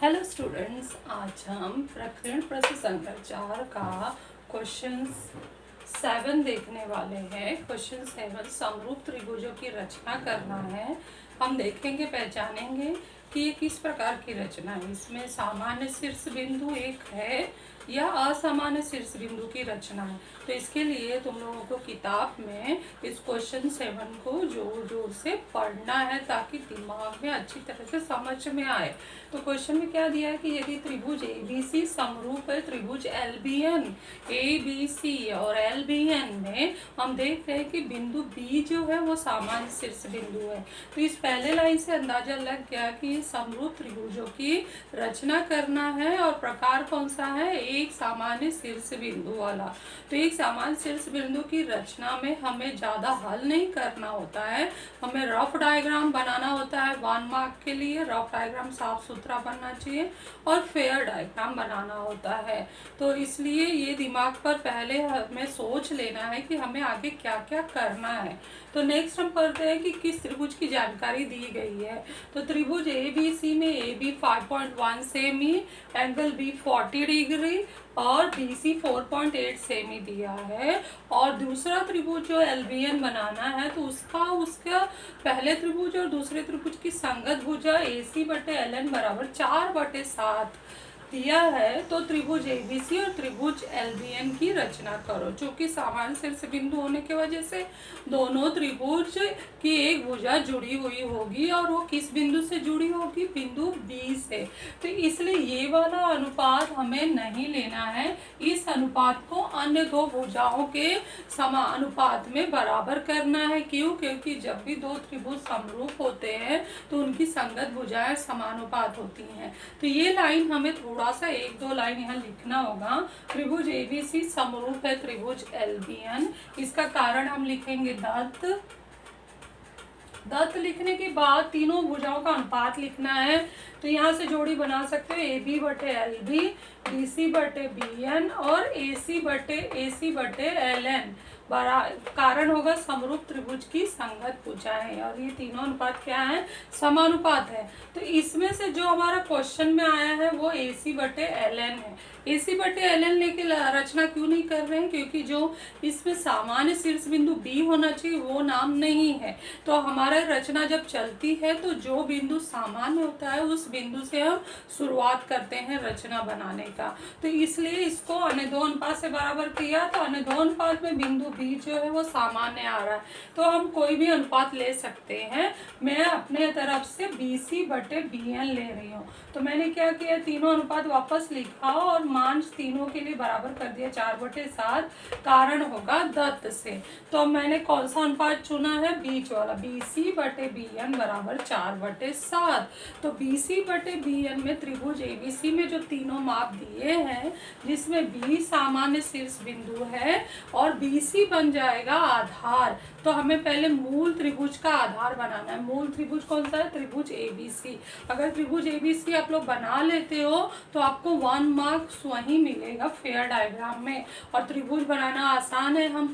Hello students, आज हम प्रकरण प्रश्न संख्या 4 का क्वेश्चन 7 देखने वाले हैं। क्वेश्चन 7 समरूप त्रिभुजों की रचना करना है। हम देखेंगे, पहचानेंगे कि ये किस प्रकार की रचना है। इसमें सामान्य शीर्ष बिंदु एक है या असामान्य शीर्ष बिंदु की रचना है। तो इसके लिए तुम लोगों को किताब में इस क्वेश्चन 7 को जोर जोर से पढ़ना है ताकि दिमाग में अच्छी तरह से समझ में आए। तो क्वेश्चन में क्या दिया है कि यदि त्रिभुज ABC समरूप है त्रिभुज LBN, ABC और LBN में हम देख रहे हैं कि बिंदु B जो है वो सामान्य शीर्ष बिंदु है। तो इस पहले लाइन से अंदाजा लग गया कि ये समरूप त्रिभुजों की रचना करना है और प्रकार कौन सा है, एक सामान्य शीर्ष बिंदु वाला। तो एक सामान्य शीर्ष बिंदु की रचना में हमें ज्यादा हल नहीं करना होता है, हमें रफ डायग्राम बनाना होता है। 1 मार्क के लिए रफ डायग्राम साफ सुथरा बनना चाहिए और फेयर डायग्राम बनाना होता है। तो इसलिए ये दिमाग पर पहले हमें सोच लेना है कि हमें आगे क्या क्या करना है। तो नेक्स्ट हम पढ़ते हैं कि किस त्रिभुज की जानकारी दी गई है। तो त्रिभुज ABC में AB 5.1 semi, angle B 40 degree और BC 4.8 सेमी दिया है। और दूसरा त्रिभुज जो LBN बनाना है तो उसका पहले त्रिभुज और दूसरे त्रिभुज की संगत भुजा AC/LN बराबर 4/7 दिया है। तो त्रिभुज ABC और त्रिभुज LBN की रचना करो। चूंकि सामान्य शीर्ष बिंदु होने की वजह से दोनों त्रिभुज की एक भुजा जुड़ी हुई होगी और वो किस बिंदु से जुड़ी होगी, बिंदु B से। तो इसलिए ये वाला अनुपात हमें नहीं लेना है, इस अनुपात को अन्य दो भुजाओं के समानुपात में बराबर करना है। क्यों? क्योंकि जब भी दो त्रिभुज समरूप होते हैं तो उनकी संगत भुजाएं समानुपात होती हैं। तो ये लाइन हमें थोड़ा सा 1-2 लाइन यहाँ लिखना होगा। त्रिभुज ABC समरूप है त्रिभुज LBN। इसका कारण हम लिखेंगे दत्त लिखने के बाद तीनों भुजाओं का अनुपात लिखना है। तो यहाँ से जोड़ी बना सकते हो AB/LB, BC/BN और AC/LN। कारण होगा समरूप त्रिभुज की संगत भुजाएं और ये तीनों अनुपात क्या है, समानुपात है। तो इसमें से जो हमारा क्वेश्चन में आया है वो AC/LN है। AC/LN लेके रचना क्यों नहीं कर रहे हैं, क्योंकि जो इसमें सामान्य शीर्ष बिंदु B होना चाहिए वो नाम नहीं है। तो हमारा रचना जब चलती है तो जो बिंदु सामान्य होता है उस बिंदु से हम शुरुआत करते हैं रचना बनाने का। तो इसलिए इसको अन्य दो अनुपात से बराबर किया। तो अन्य दो अनुपात में बिंदु B जो है वो सामान्य आ रहा है, तो हम कोई भी अनुपात ले सकते हैं। मैं अपने तरफ से BC/BN ले रही हूँ। तो मैंने क्या किया, तीनों अनुपात वापस लिखा और मान तीनों के लिए बराबर कर दिया 4/7। कारण होगा दत्त से। तो मैंने कौन सा अनुपात चुना है, बीच वाला, BC/BN बराबर 4/7। तो BC/BN में त्रिभुज ABC में जो तीनों माप दिए हैं जिसमें B सामान्य शीर्ष बिंदु है और BC बन जाएगा आधार। तो हमें पहले मूल त्रिभुज का आधार बनाना है। मूल त्रिभुज कौन सा है, त्रिभुज ABC। अगर त्रिभुज ABC आप लोग बना लेते हो तो आपको 1 मार्क्स वहीं मिलेगा फेयर डायग्राम में। और त्रिभुज बनाना आसान है, हम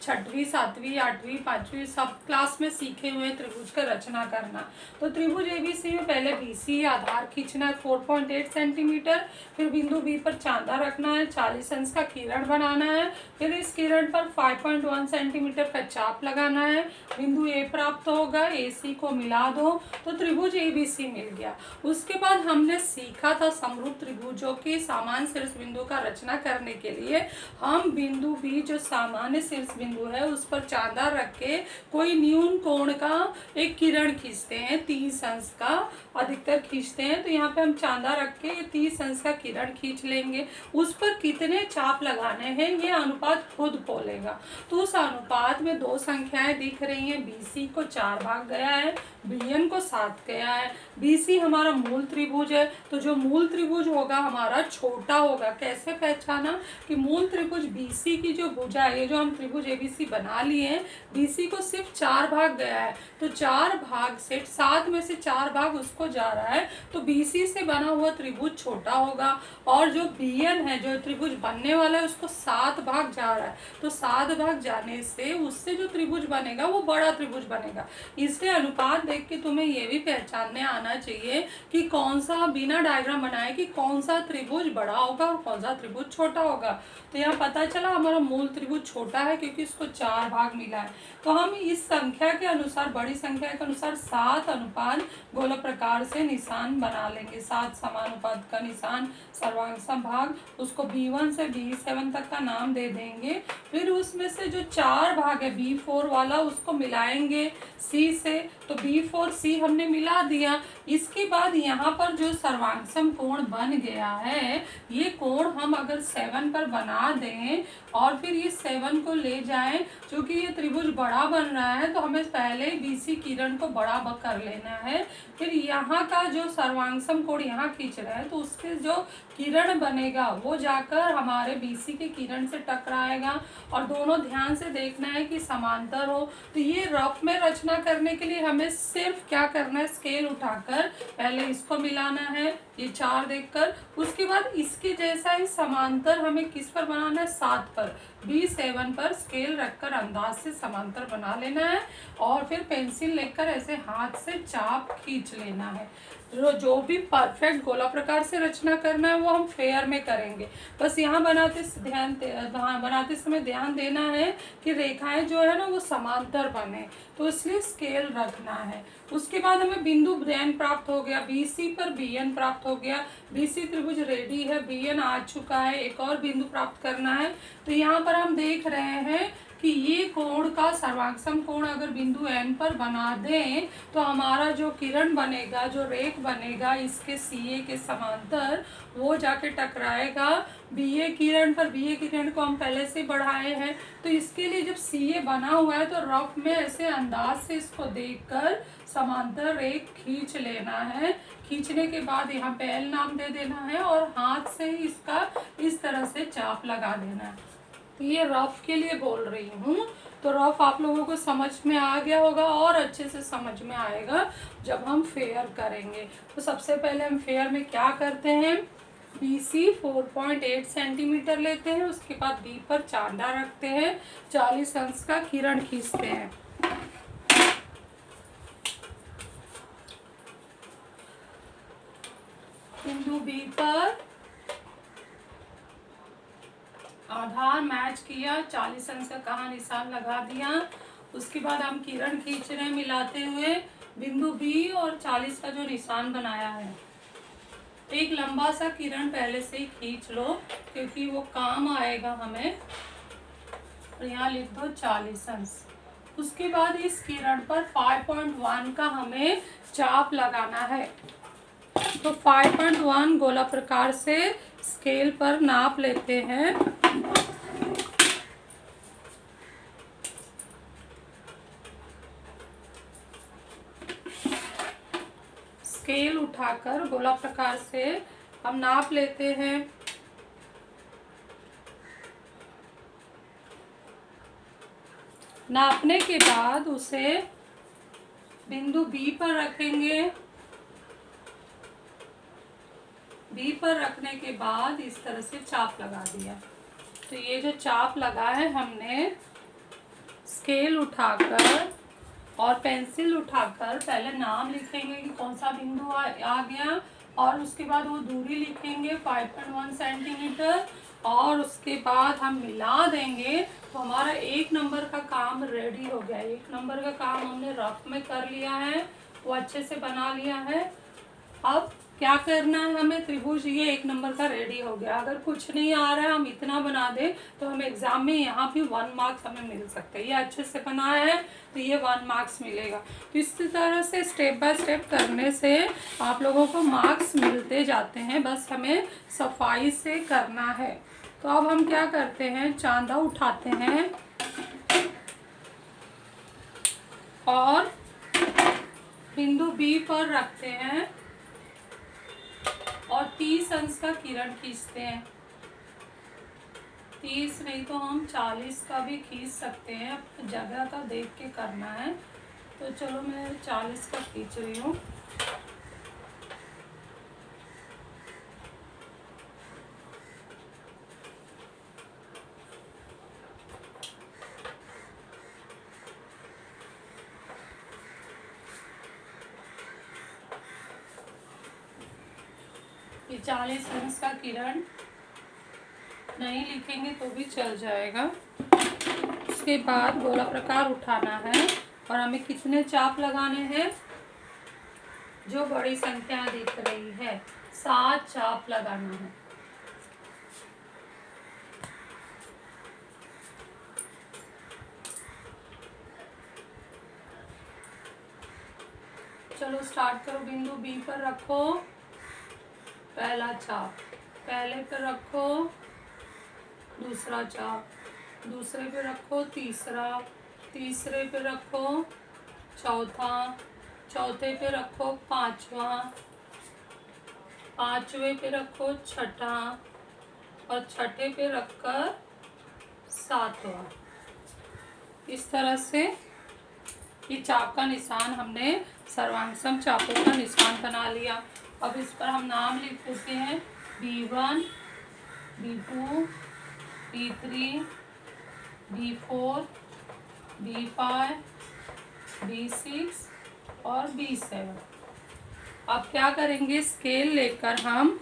6वीं 7वीं 8वीं 5वीं सब क्लास में सीखे हुए त्रिभुज का रचना करना। तो त्रिभुज ABC में पहले BC आधार खींचना है 4.8 सेंटीमीटर, फिर बिंदु B पर चांदा रखना है, 40 अंश का किरण बनाना है, फिर इस किरण पर 5.1 सेंटीमीटर का चाप लगाना है। बिंदु A प्राप्त होगा, AC को मिला दो तो त्रिभुज ABC मिल गया। उसके बाद हमने सीखा था समरूप त्रिभुजों के सामान्य शीर्ष बिंदु का रचना करने के लिए हम बिंदु B जो सामान्य शीर्ष बिंदु है उस पर चांदा रख के कोई न्यून कोण का एक किरण खींचते हैं, 30 अंश का अधिकतर खींचते हैं। तो यहाँ पे हम चांदा रख के 30 अंश का किरण खींच लेंगे। उस पर कितने चाप लगाने हैं ये अनुपात खुद बोलेगा। तो उस अनुपात में दो संख्याएं दिख रही हैं, BC को 4 भाग गया है, BN को 7 गया है। BC हमारा मूल त्रिभुज है, तो जो मूल त्रिभुज होगा हमारा छोटा होगा। कैसे पहचाना कि मूल त्रिभुज BC की जो भुजा है, जो हम त्रिभुज ABC बना लिए हैं, BC को सिर्फ 4 भाग गया है। तो 4 भाग से 7 में से 4 भाग उसको जा रहा है, तो BC से बना हुआ त्रिभुज छोटा होगा। और जो BN है, जो त्रिभुज बनने वाला है, उसको 7 भाग जा रहा है। तो 7 आध भाग जाने से उससे जो त्रिभुज बनेगा वो बड़ा त्रिभुज बनेगा। इसलिए अनुपात देख के तुम्हें ये भी पहचानने आना चाहिए कि कौन सा, बिना डायग्राम बनाए, कि कौन सा त्रिभुज बड़ा होगा और कौन सा त्रिभुज छोटा होगा। तो यहाँ पता चला हमारा मूल त्रिभुज छोटा है क्योंकि इसको 4 भाग मिला है। तो हम इस संख्या के अनुसार, बड़ी संख्या के अनुसार 7 अनुपात गोला प्रकार से निशान बना लेंगे। 7 समानुपात का निशान, सर्वांग भाग, उसको B1 से B7 तक का नाम दे देंगे। फिर उसमें से जो 4 भाग है B4 वाला, उसको मिलाएंगे C से, तो B4C हमने मिला दिया। इसके बाद यहाँ पर जो सर्वांग कोण बन गया है, ये कोण हम अगर 7 पर बना दें और फिर इस 7 को ले जाएं, क्योंकि ये त्रिभुज बड़ा बन रहा है तो हमें पहले BC किरण को बड़ा कर लेना है। फिर यहाँ का जो सर्वांग कोण यहाँ खींच रहा है तो उसके जो किरण बनेगा वो जाकर हमारे BC के किरण से टकराएगा, और दोनों ध्यान से देखना है कि समांतर हो। तो ये रफ में रचना करने के लिए हमें सिर्फ क्या करना है, स्केल उठाकर पहले इसको मिलाना है, ये 4 देखकर, उसके बाद इसके जैसा ही समांतर हमें किस पर बनाना है, 7 पर, B7 पर स्केल रखकर अंदाज से समांतर बना लेना है, और फिर पेंसिल लेकर ऐसे हाथ से चाप खींच लेना है। जो भी परफेक्ट गोला प्रकार से रचना करना है वो हम फेयर में करेंगे। बस यहाँ बनाते समय ध्यान देना है कि रेखाएं जो है ना वो समांतर बने, तो इसलिए स्केल रखना है। उसके बाद हमें बिंदु N प्राप्त हो गया, BC पर BN प्राप्त हो गया, BC त्रिभुज रेडी है, BN आ चुका है, एक और बिंदु प्राप्त करना है। तो यहाँ पर हम देख रहे हैं कि ये कोण का सर्वांग कोण अगर बिंदु N पर बना दें तो हमारा जो किरण बनेगा, जो रेख बनेगा इसके CA के समांतर, वो जाके टकराएगा BA किरण पर। BA किरण को हम पहले से बढ़ाए हैं, तो इसके लिए जब CA बना हुआ है तो रफ में ऐसे अंदाज से इसको देखकर समांतर रेख खींच लेना है। खींचने के बाद यहाँ पे L नाम दे देना है और हाथ से ही इसका इस तरह से चाप लगा देना है। तो ये रफ के लिए बोल रही हूँ, तो रफ आप लोगों को समझ में आ गया होगा, और अच्छे से समझ में आएगा जब हम फेयर करेंगे। तो सबसे पहले हम फेयर में क्या करते हैं, BC 4.8 सेंटीमीटर लेते हैं, उसके बाद B पर चांदा रखते हैं, 40 अंश का किरण खींचते हैं। बिंदु B पर आधार मैच किया, 40 अंश का कहाँ निशान लगा दिया। उसके बाद हम किरण खींच रहे हैं मिलाते हुए बिंदु B और 40 का जो निशान बनाया है। एक लंबा सा किरण पहले से ही खींच लो क्योंकि वो काम आएगा हमें, और यहाँ लिख दो 40 अंश। उसके बाद इस किरण पर 5.1 का हमें चाप लगाना है। तो 5.1 गोला प्रकार से स्केल पर नाप लेते हैं। स्केल उठाकर गोला प्रकार से हम नाप लेते हैं। नापने के बाद उसे बिंदु B पर रखेंगे। B पर रखने के बाद इस तरह से चाप लगा दिया। तो ये जो चाप लगा है हमने स्केल उठाकर और पेंसिल उठाकर पहले नाम लिखेंगे कि कौन सा बिंदु आ गया, और उसके बाद वो दूरी लिखेंगे 5.1 सेंटीमीटर, और उसके बाद हम मिला देंगे तो हमारा 1 नंबर का काम रेडी हो गया। 1 नंबर का काम हमने रफ में कर लिया है, वो अच्छे से बना लिया है। अब क्या करना है हमें, त्रिभुज ये 1 नंबर का रेडी हो गया। अगर कुछ नहीं आ रहा है हम इतना बना दें तो हमें एग्जाम में यहाँ भी 1 मार्क्स हमें मिल सकते हैं। ये अच्छे से बनाया है तो ये 1 मार्क्स मिलेगा। तो इस तरह से स्टेप बाय स्टेप करने से आप लोगों को मार्क्स मिलते जाते हैं, बस हमें सफाई से करना है। तो अब हम क्या करते हैं, चांदा उठाते हैं और बिंदु B पर रखते हैं और 30 अंश का किरण खींचते हैं। 30 नहीं तो हम 40 का भी खींच सकते हैं, जगह का देख के करना है। तो चलो मैं 40 का खींच रही हूँ। ये 40 अंश का किरण नहीं लिखेंगे तो भी चल जाएगा। उसके बाद गोला प्रकार उठाना है और हमें कितने चाप लगाने हैं, जो बड़ी संख्या दिख रही है 7 चाप लगाना है। चलो स्टार्ट करो। बिंदु बी पर रखो पहला चाप, पहले पर रखो दूसरा चाप, दूसरे पे रखो तीसरा, तीसरे पे रखो चौथा, चौथे पे रखो पांचवा, पांचवे पे रखो छठा और छठे पे रखकर सातवां। इस तरह से ये चाप का निशान हमने सर्वांग चापों का निशान बना लिया। अब इस पर हम नाम लिख देते हैं B1, B2, B3, B4, B5, B6 और B7। अब क्या करेंगे, स्केल लेकर हम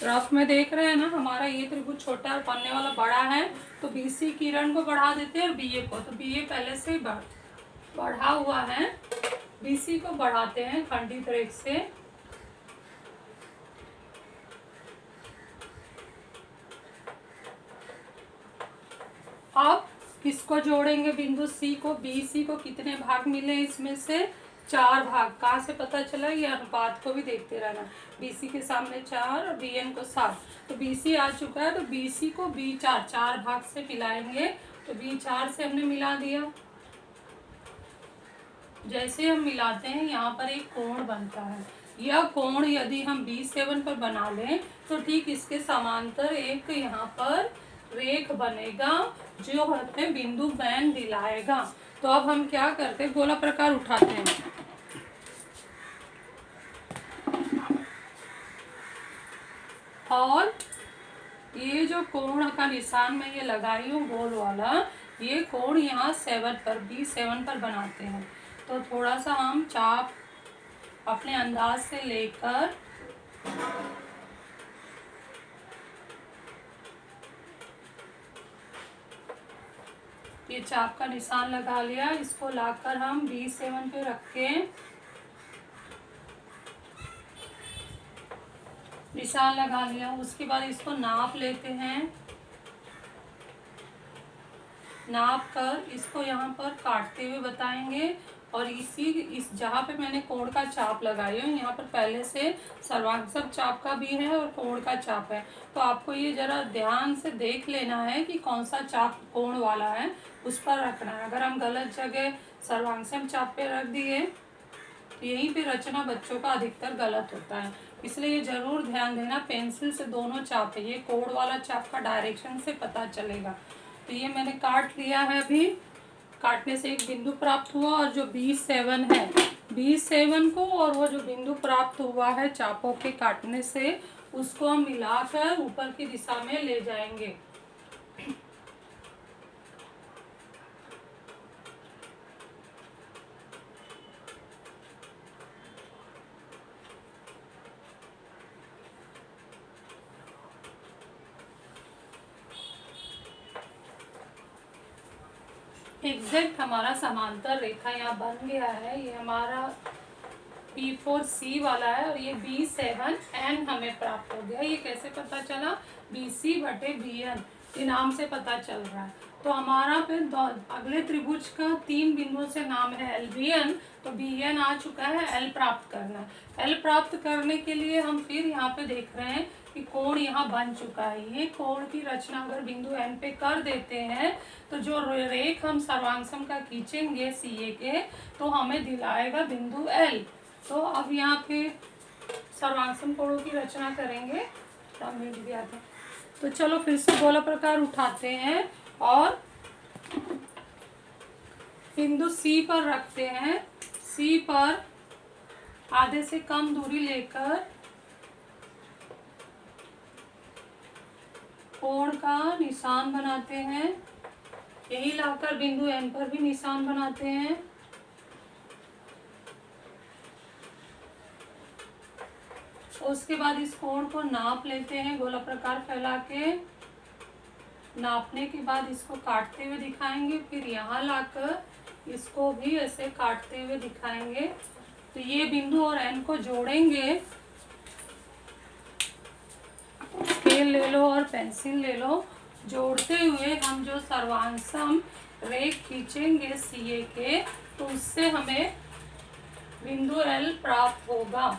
रफ में देख रहे हैं ना, हमारा ये त्रिभुज छोटा और बनने वाला बड़ा है, तो BC किरण को बढ़ा देते हैं और BA को, तो BA पहले से ही बढ़ा हुआ है, BC को बढ़ाते हैं खंडित रेख से। अब किसको जोड़ेंगे, बिंदु C को। BC को कितने भाग मिले, इसमें से 4 भाग। कहाँ से पता चला, ये अनुपात को भी देखते रहना। BC के सामने 4 और BN को 7, तो BC आ चुका है, तो BC को B4 4 भाग से मिलाएंगे, तो B4 से हमने मिला दिया। जैसे हम मिलाते हैं यहाँ पर एक कोण बनता है। यह कोण यदि हम B7 पर बना लें तो ठीक इसके समांतर एक यहाँ पर रेख बनेगा जो हमें बिंदु बैन दिलाएगा। तो अब हम क्या करते हैं, गोला प्रकार उठाते हैं और ये जो कोण का निशान मैं ये लगाई हूँ गोल वाला, ये कोण यहाँ 7 पर B7 पर बनाते हैं। तो थोड़ा सा हम चाप अपने अंदाज से लेकर ये चाप का निशान लगा लिया। इसको लाकर हम B7 पे रख के निशान लगा लिया। उसके बाद इसको नाप लेते हैं, नाप कर इसको यहाँ पर काटते हुए बताएंगे। और इस जहाँ पे मैंने कोण का चाप लगाई है, यहाँ पर पहले से सर्वांग चाप का भी है और कोण का चाप है, तो आपको ये जरा ध्यान से देख लेना है कि कौन सा चाप कोण वाला है, उस पर रखना है। अगर हम गलत जगह सर्वांग चाप पे रख दिए तो यहीं पे रचना बच्चों का अधिकतर गलत होता है, इसलिए ये जरूर ध्यान देना। पेंसिल से दोनों चाप है, ये कोण वाला चाप का डायरेक्शन से पता चलेगा। तो ये मैंने काट लिया है। अभी काटने से एक बिंदु प्राप्त हुआ और जो B7 है, B7 को और वो जो बिंदु प्राप्त हुआ है चापों के काटने से, उसको हम मिलाकर ऊपर की दिशा में ले जाएंगे। एग्जैक्ट हमारा समांतर रेखा यहाँ बन गया है। ये हमारा P4C वाला है और ये B7N हमें प्राप्त हो गया। ये कैसे पता चला, BC/BN ये नाम से पता चल रहा है। तो हमारा फिर अगले त्रिभुज का 3 बिंदुओं से नाम है LBN, तो BN आ चुका है। L प्राप्त करना है। L प्राप्त करने के लिए हम फिर यहाँ पे देख रहे हैं कि कोण यहाँ बन चुका है। ये कोण की रचना अगर बिंदु N पे कर देते हैं तो जो रेख हम सर्वांग का खींचेंगे CA के, तो हमें दिलाएगा बिंदु L। तो अब यहाँ पे सर्वांग कोणों की रचना करेंगे। मिट गया था, तो चलो फिर से गोला प्रकार उठाते हैं और बिंदु C पर रखते हैं। C पर आधे से कम दूरी लेकर कोण का निशान बनाते हैं। यही लाकर बिंदु N पर भी निशान बनाते हैं। उसके बाद इस कोण को नाप लेते हैं गोला प्रकार फैला के। नापने के बाद इसको काटते हुए दिखाएंगे, फिर यहाँ लाकर इसको भी ऐसे काटते हुए दिखाएंगे। तो ये बिंदु और एन को जोड़ेंगे। स्केल ले लो और पेंसिल ले लो। जोड़ते हुए हम जो सर्वांशम रेख खींचेंगे सीए के, तो उससे हमें बिंदु एल प्राप्त होगा।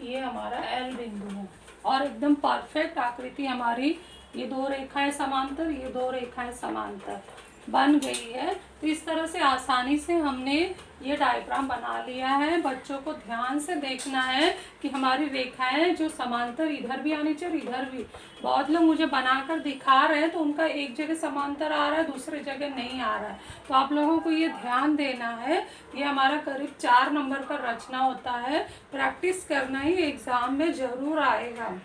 ये हमारा एल बिंदु है और एकदम परफेक्ट आकृति हमारी, ये दो रेखाएं समांतर, ये दो रेखाएं समांतर बन गई है। तो इस तरह से आसानी से हमने ये डायग्राम बना लिया है। बच्चों को ध्यान से देखना है कि हमारी रेखाएं जो समांतर इधर भी आनी चाहिए, इधर भी। बहुत लोग मुझे बनाकर दिखा रहे हैं तो उनका एक जगह समांतर आ रहा है, दूसरी जगह नहीं आ रहा है। तो आप लोगों को ये ध्यान देना है। ये हमारा करीब 4 नंबर का रचना होता है। प्रैक्टिस करना ही एग्जाम में ज़रूर आएगा।